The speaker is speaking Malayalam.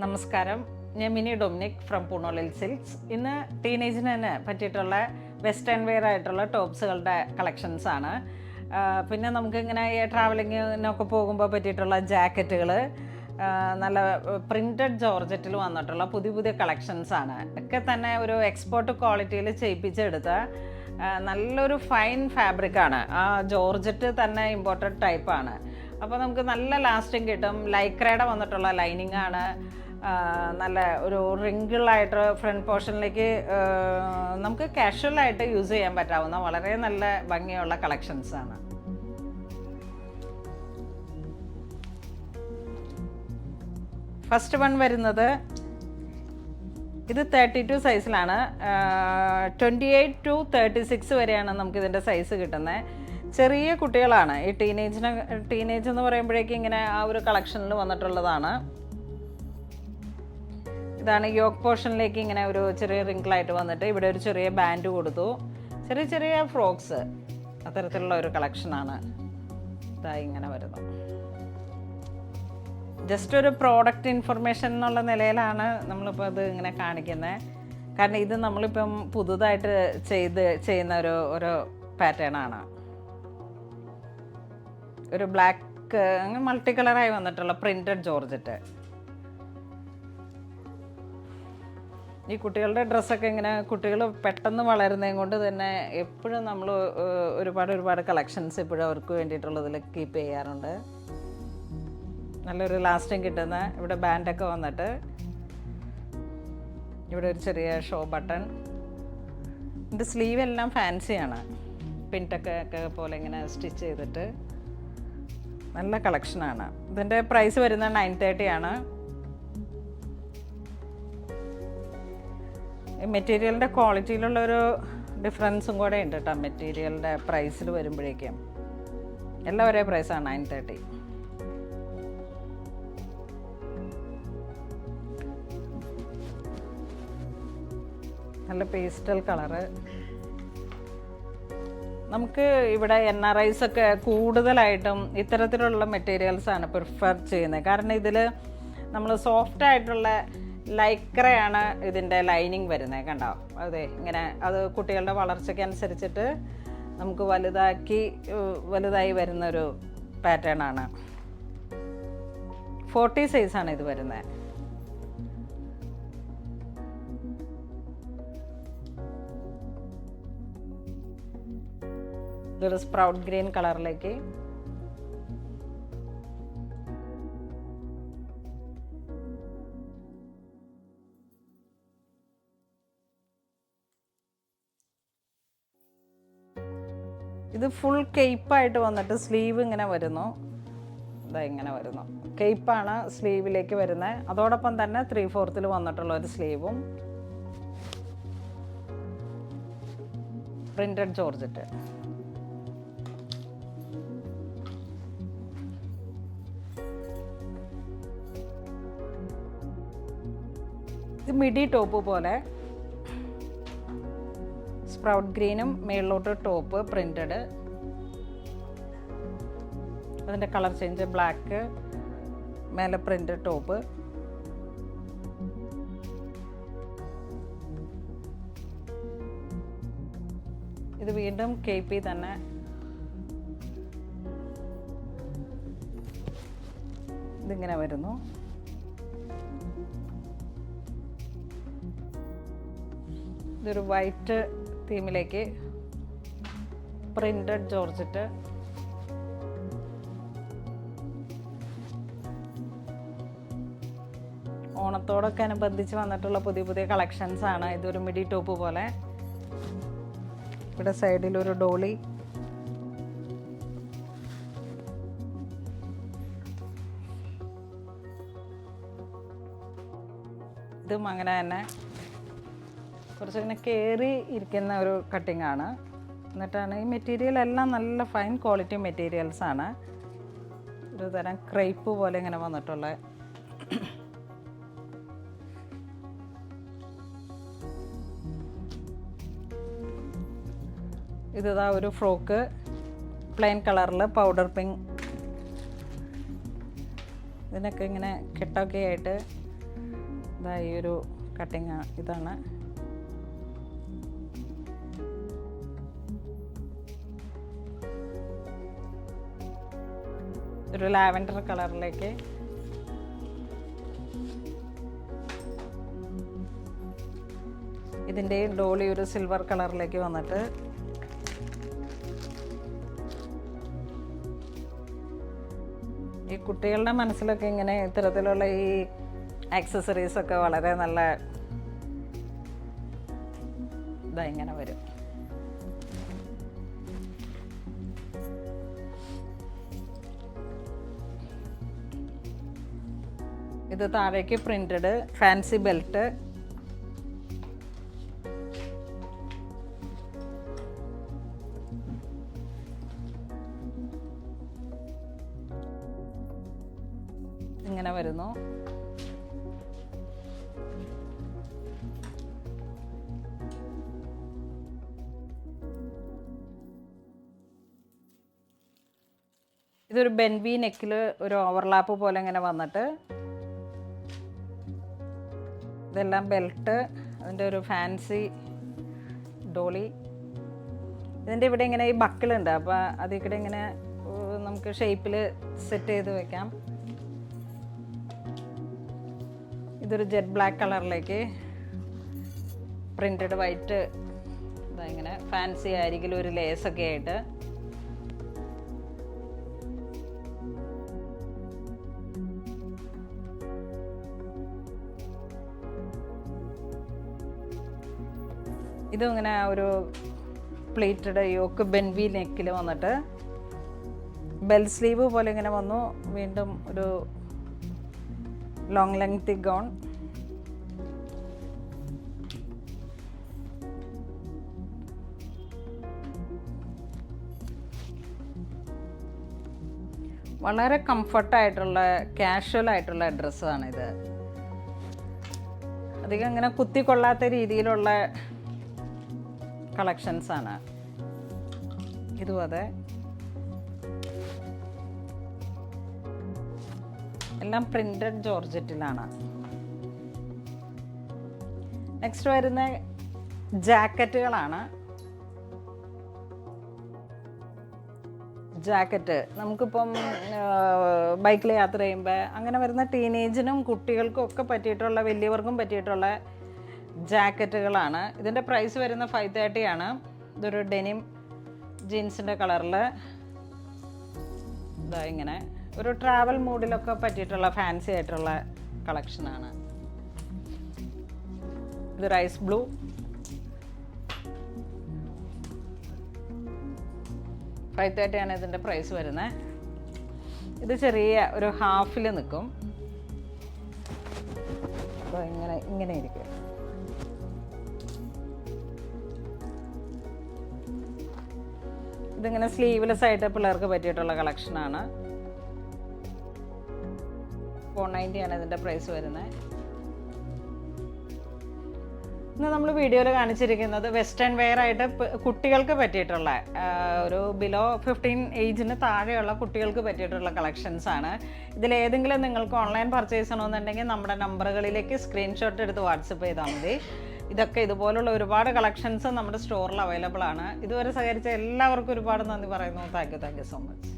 നമസ്കാരം, ഞാൻ മിനി ഡൊമിനിക് ഫ്രം പൂണോളിൽ സിൽക്സ്. ഇന്ന് ടീനേജിന് പറ്റിയിട്ടുള്ള വെസ്റ്റേൺ വെയർ ആയിട്ടുള്ള ടോപ്സുകളുടെ കളക്ഷൻസ് ആണ്. പിന്നെ നമുക്കിങ്ങനെ ട്രാവലിങ്ങിനൊക്കെ പോകുമ്പോൾ പറ്റിയിട്ടുള്ള ജാക്കറ്റുകൾ, നല്ല പ്രിൻറ്റഡ് ജോർജറ്റിൽ വന്നിട്ടുള്ള പുതിയ പുതിയ കളക്ഷൻസ് ആണ്. ഒക്കെ തന്നെ ഒരു എക്സ്പോർട്ട് ക്വാളിറ്റിയിൽ ചെയ്യിപ്പിച്ചെടുത്ത നല്ലൊരു ഫൈൻ ഫാബ്രിക്കാണ്. ആ ജോർജറ്റ് തന്നെ ഇമ്പോർട്ടഡ് ടൈപ്പാണ്. അപ്പോൾ നമുക്ക് നല്ല ലാസ്റ്റിങ് കിട്ടും. ലൈക്രയുടെ വന്നിട്ടുള്ള ലൈനിങ് ആണ്. നല്ല ഒരു റിങ്കിളായിട്ട് ഫ്രണ്ട് പോർഷനിലേക്ക് നമുക്ക് കാഷ്വലായിട്ട് യൂസ് ചെയ്യാൻ പറ്റാവുന്ന വളരെ നല്ല ഭംഗിയുള്ള കളക്ഷൻസാണ്. ഫസ്റ്റ് വൺ വരുന്നത് ഇത് 32 സൈസിലാണ്. 28 to 36 വരെയാണ് നമുക്കിതിൻ്റെ സൈസ് കിട്ടുന്നത്. ചെറിയ കുട്ടികളാണ്. ഈ ടീനേജ് എന്ന് പറയുമ്പോഴേക്കും ഇങ്ങനെ ആ ഒരു കളക്ഷനിൽ വന്നിട്ടുള്ളതാണ്. ഇതാണ് യോക്ക് പോർഷനിലേക്ക് ഇങ്ങനെ ഒരു ചെറിയ റിങ്കിളായിട്ട് വന്നിട്ട് ഇവിടെ ഒരു ചെറിയ ബാൻഡ് കൊടുത്തു. ചെറിയ ചെറിയ ഫ്രോക്സ് അത്തരത്തിലുള്ള ഒരു കളക്ഷനാണ്. ഇതായി ഇങ്ങനെ വരുന്നു. ജസ്റ്റ് ഒരു പ്രോഡക്റ്റ് ഇൻഫർമേഷൻ എന്നുള്ള നിലയിലാണ് നമ്മളിപ്പോൾ അത് ഇങ്ങനെ കാണിക്കുന്നത്. കാരണം ഇത് നമ്മളിപ്പം പുതുതായിട്ട് ചെയ്യുന്ന ഒരു പാറ്റേൺ ആണ്. ഒരു ബ്ലാക്ക് അങ്ങനെ മൾട്ടി കളറായി വന്നിട്ടുള്ള പ്രിൻറ്റഡ് ജോർജറ്റ്. ഈ കുട്ടികളുടെ ഡ്രസ്സൊക്കെ ഇങ്ങനെ കുട്ടികൾ പെട്ടെന്ന് വളരുന്നതും കൊണ്ട് തന്നെ എപ്പോഴും നമ്മൾ ഒരുപാട് കളക്ഷൻസ് ഇപ്പോഴും അവർക്ക് വേണ്ടിയിട്ടുള്ളതിൽ കീപ്പ് ചെയ്യാറുണ്ട്. നല്ലൊരു ലാസ്റ്റിങ് കിട്ടുന്ന ഇവിടെ ബാൻഡൊക്കെ വന്നിട്ട് ഇവിടെ ഒരു ചെറിയ ഷോ ബട്ടൺ. ഇത് സ്ലീവ് എല്ലാം ഫാൻസിയാണ്. പിൻറ്റൊക്കെ പോലെ ഇങ്ങനെ സ്റ്റിച്ച് ചെയ്തിട്ട് നല്ല കളക്ഷനാണ്. ഇതിൻ്റെ പ്രൈസ് വരുന്നത് 930 ആണ്. മെറ്റീരിയലിൻ്റെ ക്വാളിറ്റിയിലുള്ളൊരു ഡിഫറൻസും കൂടെ ഉണ്ട് കേട്ടോ. മെറ്റീരിയലിൻ്റെ പ്രൈസിൽ വരുമ്പോഴേക്കും എല്ലാം ഒരേ പ്രൈസാണ് 930. നല്ല പേസ്റ്റൽ കളറ്. നമുക്ക് ഇവിടെ NRIs ഒക്കെ കൂടുതലായിട്ടും ഇത്തരത്തിലുള്ള മെറ്റീരിയൽസാണ് പ്രിഫർ ചെയ്യുന്നത്. കാരണം ഇതിൽ നമ്മൾ സോഫ്റ്റായിട്ടുള്ള ലൈക്രയാണ് ഇതിൻ്റെ ലൈനിങ് വരുന്നത്. കണ്ടോ? അതെ, ഇങ്ങനെ അത് കുട്ടികളുടെ വളർച്ചയ്ക്ക് അനുസരിച്ചിട്ട് നമുക്ക് വലുതായി വരുന്നൊരു പാറ്റേൺ ആണ്. 40 സൈസാണ് ഇത് വരുന്നത്. ഇതൊരു സ്പ്രൗട്ട് ഗ്രീൻ കളറിലേക്ക് ഇത് ഫുൾ കേപ്പായിട്ട് വന്നിട്ട് സ്ലീവ് ഇങ്ങനെ വരുന്നു. ഇതാ ഇങ്ങനെ വരുന്നു. കേപ്പാണ് സ്ലീവിലേക്ക് വരുന്നത്. അതോടൊപ്പം തന്നെ 3/4 വന്നിട്ടുള്ള ഒരു സ്ലീവും പ്രിന്റഡ് ജോർജറ്റ്. ഇത് മിഡി ടോപ്പ് പോലെ സ്പ്രൗട്ട് ഗ്രീനും മേളിലോട്ട് ടോപ്പ് പ്രിന്റഡ്. അതിൻ്റെ കളർ ചേഞ്ച് ബ്ലാക്ക്, മേലെ പ്രിന്റഡ് ടോപ്പ്. ഇത് വീണ്ടും KP തന്നെ. ഇതിങ്ങനെ വരുന്നു. ഇതൊരു വൈറ്റ് തീമിലേക്ക് പ്രിന്റഡ് ജോർജറ്റ്. ഓണത്തോടൊക്കെ അനുബന്ധിച്ച് വന്നിട്ടുള്ള പുതിയ പുതിയ കളക്ഷൻസ് ആണ്. ഇതൊരു മിഡി ടോപ്പ് പോലെ. ഇവിടെ സൈഡിലൊരു ഡോളി. ഇതും അങ്ങനെ തന്നെ കുറച്ചിങ്ങനെ കയറി ഇരിക്കുന്ന ഒരു കട്ടിംഗ് ആണ്. എന്നിട്ടാണ് ഈ മെറ്റീരിയൽ എല്ലാം നല്ല ഫൈൻ ക്വാളിറ്റി മെറ്റീരിയൽസാണ്. ഒരു തരം ക്രേപ്പ് പോലെ ഇങ്ങനെ വന്നിട്ടുള്ള ഇതാ ഒരു ഫ്രോക്ക് പ്ലെയിൻ കളറിൽ പൗഡർ പിങ്ക്. ഇതിനൊക്കെ ഇങ്ങനെ കെട്ടൊക്കെ ആയിട്ട് ഇതാ ഈ ഒരു കട്ടിങ് ഇതാണ്. ഒരു ലാവൻഡർ കളറിലേക്ക് ഇതിൻ്റെ ഡോളി ഒരു സിൽവർ കളറിലേക്ക് വന്നിട്ട് ഈ കുട്ടികളുടെ മനസ്സിലൊക്കെ ഇങ്ങനെ ഇത്തരത്തിലുള്ള ഈ ആക്സസറീസൊക്കെ വളരെ നല്ല ഇങ്ങനെ വരും. ഇത് താഴേക്ക് പ്രിന്റഡ് ഫാൻസി ബെൽറ്റ്, ഇങ്ങനെ വരുന്നു. ഇതൊരു ബെൻവി നെക്കിൽ ഒരു ഓവർലാപ്പ് പോലെ ഇങ്ങനെ വന്നിട്ട് ഇതെല്ലാം ബെൽറ്റ്, അതിൻ്റെ ഒരു ഫാൻസി ഡോളി. ഇതിൻ്റെ ഇവിടെ ഇങ്ങനെ ഈ ബക്കിളുണ്ട്, അപ്പോൾ അതിൽ കൂടെ ഇങ്ങനെ നമുക്ക് ഷേപ്പിൽ സെറ്റ് ചെയ്ത് വെക്കാം. ഇതൊരു ജെറ്റ് ബ്ലാക്ക് കളറിലേക്ക് പ്രിൻറ്റഡ് വൈറ്റ് ഇങ്ങനെ ഫാൻസി ആയിരിക്കും ഒരു ലേസൊക്കെ ആയിട്ട്. ഇതും ഇങ്ങനെ ഒരു പ്ലേറ്റഡ് യോക്ക് ബെൻവി നെക്കിൽ വന്നിട്ട് ബെൽ സ്ലീവ് പോലെ ഇങ്ങനെ വന്നു. വീണ്ടും ഒരു ലോങ് ലെങ്തി ഗൗൺ. വളരെ കംഫർട്ടായിട്ടുള്ള കാഷ്വൽ ആയിട്ടുള്ള ഡ്രസ്സാണിത്. അധികം ഇങ്ങനെ കുത്തിക്കൊള്ളാത്ത രീതിയിലുള്ള കളക്ഷൻസാണ്. ഇതും അതെ, എല്ലാം പ്രിന്റഡ് ജോർജറ്റിലാണ്. നെക്സ്റ്റ് വരുന്ന ജാക്കറ്റുകളാണ്. ജാക്കറ്റ് നമുക്കിപ്പം ബൈക്കിൽ യാത്ര ചെയ്യുമ്പോൾ അങ്ങനെ വരുന്ന ടീനേജിനും കുട്ടികൾക്കും ഒക്കെ പറ്റിയിട്ടുള്ള, വലിയവർക്കും പറ്റിയിട്ടുള്ള ജാക്കറ്റുകളാണ്. ഇതിൻ്റെ പ്രൈസ് വരുന്ന 530 ആണ്. ഇതൊരു ഡെനിം ജീൻസിൻ്റെ കളറിൽ ഇതാ ഇങ്ങനെ ഒരു ട്രാവൽ മൂഡിലൊക്കെ പറ്റിയിട്ടുള്ള ഫാൻസി ആയിട്ടുള്ള കളക്ഷനാണ്. ഇത് റൈസ് ബ്ലൂ. $530 ആണ് ഇതിൻ്റെ പ്രൈസ് വരുന്നത്. ഇത് ചെറിയ ഒരു ഹാഫിൽ നിൽക്കും. അപ്പോൾ ഇങ്ങനെ ഇരിക്കും. ഇതിങ്ങനെ സ്ലീവ്ലെസ് ആയിട്ട് പിള്ളേർക്ക് പറ്റിയിട്ടുള്ള കളക്ഷനാണ്. 490 ആണ് ഇതിൻ്റെ പ്രൈസ് വരുന്നത്. ഇന്ന് നമ്മൾ വീഡിയോയിൽ കാണിച്ചിരിക്കുന്നത് വെസ്റ്റേൺ വെയർ ആയിട്ട് കുട്ടികൾക്ക് പറ്റിയിട്ടുള്ള ഒരു ബിലോ 15 ഏജിന് താഴെയുള്ള കുട്ടികൾക്ക് പറ്റിയിട്ടുള്ള കളക്ഷൻസ് ആണ്. ഇതിലേതെങ്കിലും നിങ്ങൾക്ക് ഓൺലൈൻ പർച്ചേസ് ചെയ്യണമെന്നുണ്ടെങ്കിൽ നമ്മുടെ നമ്പറുകളിലേക്ക് സ്ക്രീൻഷോട്ട് എടുത്ത് വാട്സപ്പ് ചെയ്താൽ മതി. ഇതൊക്കെ ഇതുപോലുള്ള ഒരുപാട് കളക്ഷൻസ് നമ്മുടെ സ്റ്റോറിൽ അവൈലബിൾ ആണ്. ഇതുവരെ സഹകരിച്ച എല്ലാവർക്കും ഒരുപാട് നന്ദി പറയുന്നു. Thank you so much.